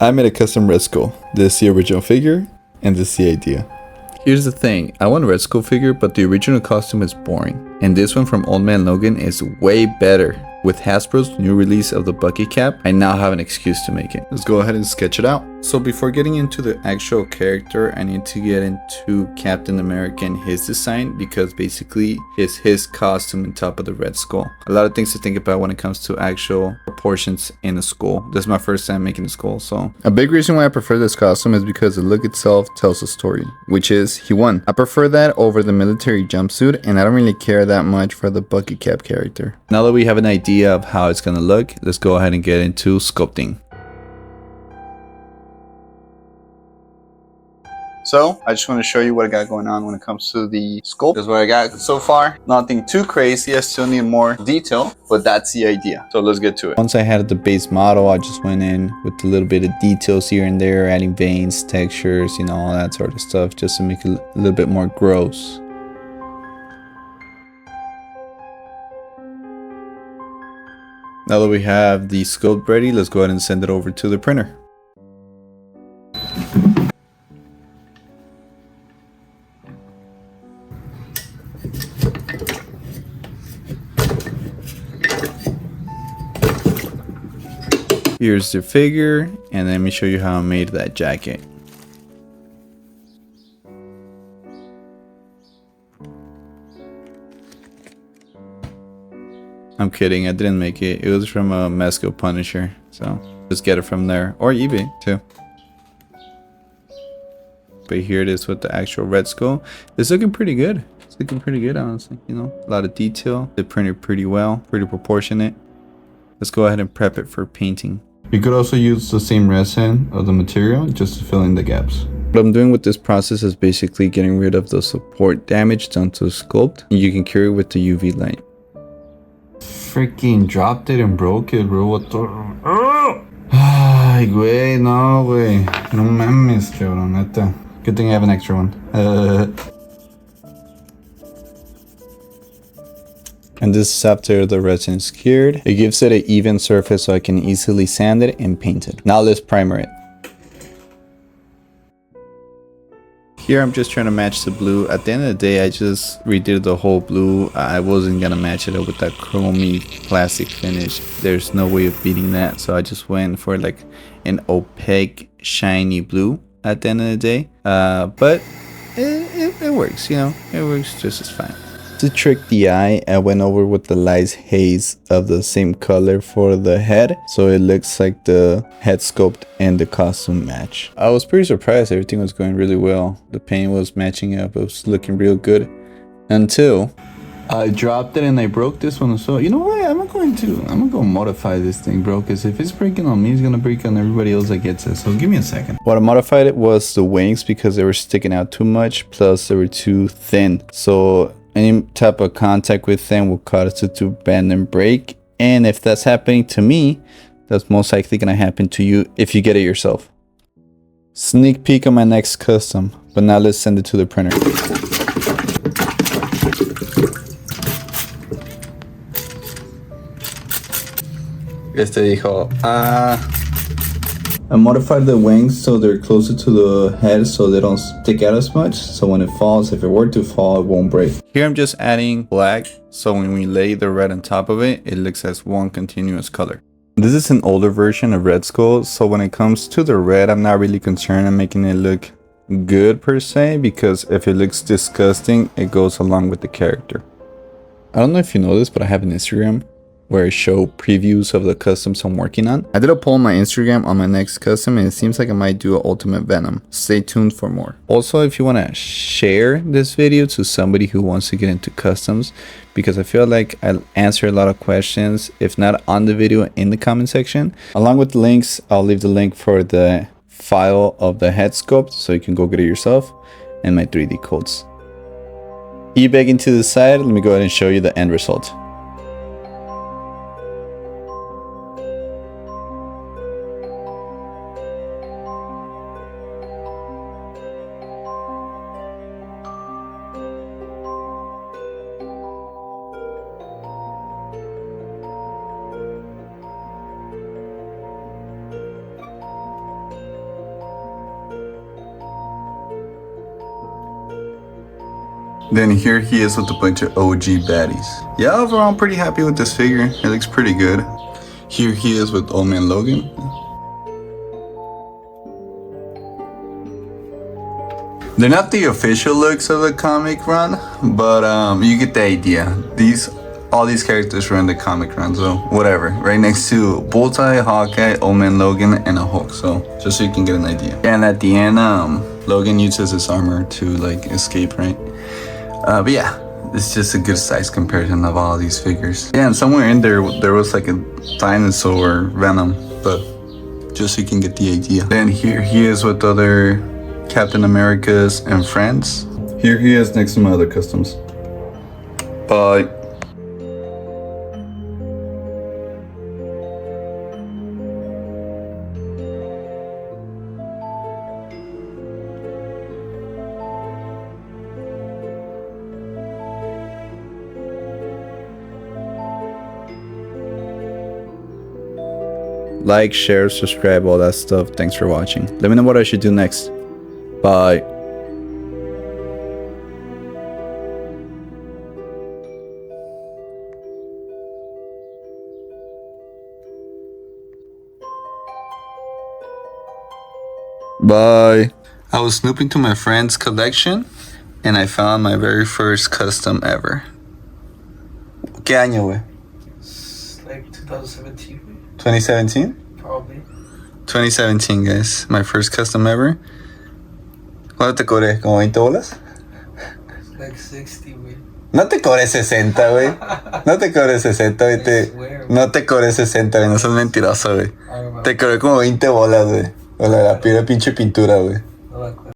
I made a custom Red Skull. This is the original figure, and this is the idea. Here's the thing, I want a Red Skull figure, but the original costume is boring. And this one from Old Man Logan is way better. With Hasbro's new release of the Bucky cap, I now have an excuse to make it. Let's go ahead and sketch it out. So before getting into the actual character, I need to get into Captain America and his design, because basically it's his costume on top of the Red Skull. A lot of things to think about when it comes to actual proportions in a skull. This is my first time making a skull, so. A big reason why I prefer this costume is because the look itself tells a story, which is he won. I prefer that over the military jumpsuit, and I don't really care that much for the Bucky cap character. Now that we have an idea of how it's gonna look, let's go ahead and get into sculpting. So I just want to show you what I got going on when it comes to the sculpt. This is what I got so far. Nothing too crazy. I still need more detail, but that's the idea. So let's get to it. Once I had the base model, I just went in with a little bit of details here and there, adding veins, textures, you know, all that sort of stuff, just to make it a little bit more gross. Now that we have the sculpt ready, let's go ahead and send it over to the printer. Here's the figure, and let me show you how I made that jacket. I'm kidding, I didn't make it. It was from a Mezco Punisher, so just get it from there, or eBay too. But here it is with the actual Red Skull. It's looking pretty good. It's looking pretty good, honestly. You know, a lot of detail. They printed pretty well, pretty proportionate. Let's go ahead and prep it for painting. You could also use the same resin of the material just to fill in the gaps. What I'm doing with this process is basically getting rid of the support damage done to the sculpt. You can cure it with the UV light. Freaking dropped it and broke it, bro. What the... Ay, güey, no, güey. No mames, cabrón, neta. Good thing I have an extra one. And this is after the resin is cured. It gives it an even surface so I can easily sand it and paint it. Now let's primer it. Here I'm just trying to match the blue. At the end of the day, I just redid the whole blue. I wasn't gonna match it up with that chromy plastic finish. There's no way of beating that. So I just went for like an opaque, shiny blue at the end of the day. But it works, you know, it works just as fine. To trick the eye, I went over with the light haze of the same color for the head, so it looks like the head sculpt and the costume match. I was pretty surprised. Everything was going really well. The paint was matching up. It was looking real good until I dropped it and I broke this one. So you know what, I'm gonna go modify this thing, bro, because if it's breaking on me, it's gonna break on everybody else that gets it. So give me a second. What I modified it was the wings, because they were sticking out too much, plus they were too thin. So any type of contact with them will cause it to bend and break. And if that's happening to me, that's most likely gonna happen to you if you get it yourself. Sneak peek on my next custom, but now let's send it to the printer. Este dijo, I modified the wings so they're closer to the head so they don't stick out as much. So when it falls, if it were to fall, it won't break. Here I'm just adding black, so when we lay the red on top of it, it looks as one continuous color. This is an older version of Red Skull, so when it comes to the red, I'm not really concerned on making it look good per se, because if it looks disgusting, it goes along with the character. I don't know if you know this, but I have an Instagram where I show previews of the customs I'm working on. I did a poll on my Instagram on my next custom, and it seems like I might do an Ultimate Venom. Stay tuned for more. Also, if you want to share this video to somebody who wants to get into customs, because I feel like I'll answer a lot of questions, if not on the video, in the comment section. Along with the links, I'll leave the link for the file of the head sculpt so you can go get it yourself, and my 3D codes. E-begging to the side, let me go ahead and show you the end result. Then here he is with a bunch of OG baddies. Yeah, overall I'm pretty happy with this figure. It looks pretty good. Here he is with Old Man Logan. They're not the official looks of the comic run, but you get the idea. All these characters were in the comic run, so whatever. Right next to Bullseye, Hawkeye, Old Man Logan, and a Hulk. So just so you can get an idea. And at the end, Logan uses his armor to like escape, right? But yeah, it's just a good size comparison of all these figures. Yeah, and somewhere in there was like a dinosaur Venom, but just so you can get the idea. Then here he is with other Captain Americas and friends. Here he is next to my other customs. Bye. Like, share, subscribe, all that stuff. Thanks for watching. Let me know what I should do next. Bye. Bye. I was snooping through my friend's collection and I found my very first custom ever. ¿Qué año, güey? It's like 2017. 2017? Probably. 2017, guys. My first custom ever. ¿Cuánto te cobré? ¿Como 20 bolas? Like 60, güey. No te cobré 60, güey. No te cobré 60, güey. No te cobré 60, güey. No seas mentiroso, güey. Te cobré como 20 bolas, güey. O la pinche pintura, güey.